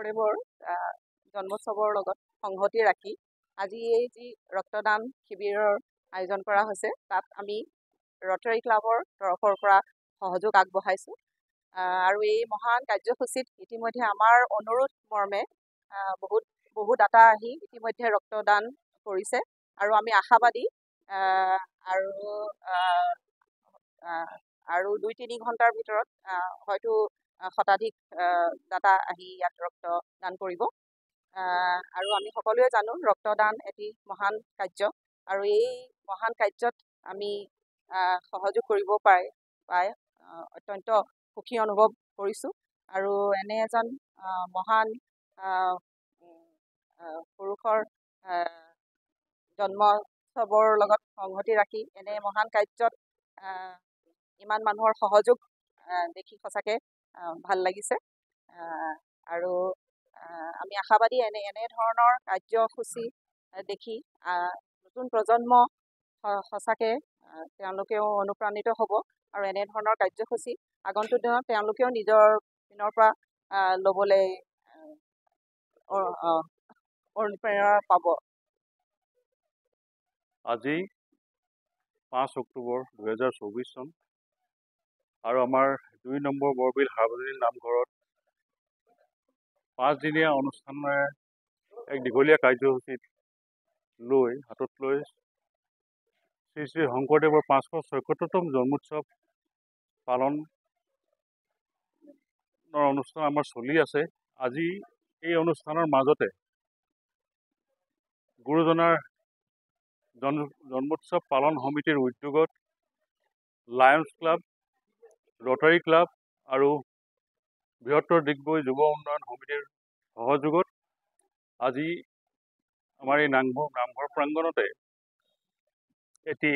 শংকৰদেৱৰ জন্মোৎসৱৰ লগত সংগতি ৰাখি আজি এই যি ৰক্তদান শিবিৰৰ আয়োজন কৰা হৈছে তাত আমি ৰটাৰী ক্লাবৰ তৰফৰ পৰা সহযোগ আগবঢ়াইছোঁ আৰু এই মহান কাৰ্যসূচীত ইতিমধ্যে আমাৰ অনুৰোধ মৰ্মে বহু দাতা আহি ইতিমধ্যে ৰক্তদান কৰিছে আৰু আমি আশাবাদী আৰু ২-৩ ঘণ্টাৰ ভিতৰত হয়তো শতাধিক দাতা আহি ইয়াত ৰক্তদান কৰিব আৰু আমি সকলোৱে জানো ৰক্তদান এটি মহান কাৰ্য আৰু এই মহান কাৰ্যত আমি সহযোগ কৰিব পাই অত্যন্ত সুখী অনুভৱ কৰিছোঁ আৰু এনে এজন মহান পুৰুষৰ জন্মোৎসৱৰ লগত সংগতি ৰাখি এনে মহান কাৰ্যত ইমান মানুহৰ সহযোগ দেখি সঁচাকৈ ভাল লাগিছে আৰু আমি আশাবাদী এনে ধৰণৰ কাৰ্যসূচী দেখি নতুন প্ৰজন্ম সঁচাকৈ তেওঁলোকেও অনুপ্ৰাণিত হ'ব আৰু এনেধৰণৰ কাৰ্যসূচী আগন্তুক দিনত তেওঁলোকেও নিজৰ পিনৰ পৰা ল'বলৈ অনুপ্ৰেৰণা পাব। আজি 5 অক্টোবৰ 2024 চন আৰু আমাৰ 2 নম্বৰ বৰবিল সাৰ্বজনীন নামঘৰত 5 দিনীয়া অনুষ্ঠানেৰে এক দীঘলীয়া কাৰ্যসূচীত হাতত লৈ শ্ৰী শ্ৰী শংকৰদেৱৰ 576তম জন্মোৎসৱ পালনৰ অনুষ্ঠান আমাৰ চলি আছে। আজি এই অনুষ্ঠানৰ মাজতে গুৰুজনাৰ জন্মোৎসৱ পালন সমিতিৰ উদ্যোগত লায়ন্স ক্লাব, ৰটাৰী ক্লাব আৰু বৃহত্তৰ ডিগবৈ যুৱ উন্নয়ন সমিতিৰ সহযোগত আজি আমাৰ এই নামঘৰ প্ৰাংগণতে এটি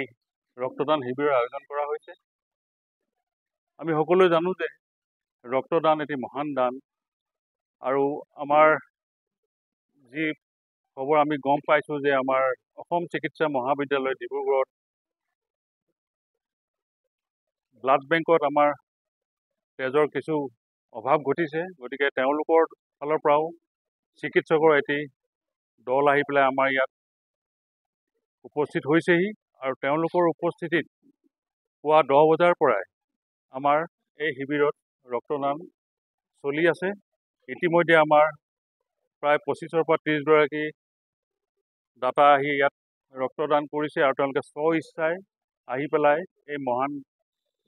ৰক্তদান শিবিৰৰ আয়োজন কৰা হৈছে। আমি সকলোৱে জানো যে ৰক্তদান এটি মহান দান আৰু আমাৰ যি খবৰ আমি গম পাইছোঁ যে আমাৰ অসম চিকিৎসা মহাবিদ্যালয় ডিব্ৰুগড়ত ব্লাড বেংকত আমাৰ তেজৰ কিছু অভাৱ ঘটিছে, গতিকে তেওঁলোকৰ ফালৰ পৰাও চিকিৎসকৰ এটি দল আহি পেলাই আমাৰ ইয়াত উপস্থিত হৈছেহি আৰু তেওঁলোকৰ উপস্থিতিত পুৱা 10 বজাৰ পৰাই আমাৰ এই শিবিৰত ৰক্তদান চলি আছে। ইতিমধ্যে আমাৰ প্ৰায় 25ৰ পৰা 30 গৰাকী দাতা আহি ইয়াত ৰক্তদান কৰিছে আৰু তেওঁলোকে স্ব-ইচ্ছাই আহি পেলাই এই মহান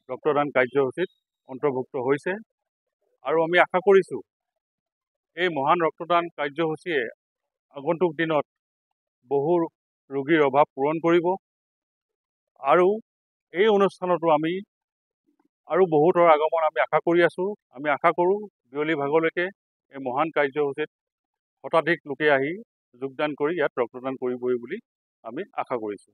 ৰক্তদান কাৰ্যসূচীত অন্তৰ্ভুক্ত হৈছে আৰু আমি আশা কৰিছোঁ এই মহান ৰক্তদান কাৰ্যসূচীয়ে আগন্তুক দিনত বহু ৰোগীৰ অভাৱ পূৰণ কৰিব আৰু এই অনুষ্ঠানতো আমি আৰু বহুতৰ আগমন আমি আশা কৰি আছোঁ। আমি আশা কৰোঁ বিয়লি ভাগলৈকে এই মহান কাৰ্যসূচীত শতাধিক লোকে আহি যোগদান কৰি ইয়াত ৰক্তদান কৰিবই বুলি আমি আশা কৰিছোঁ।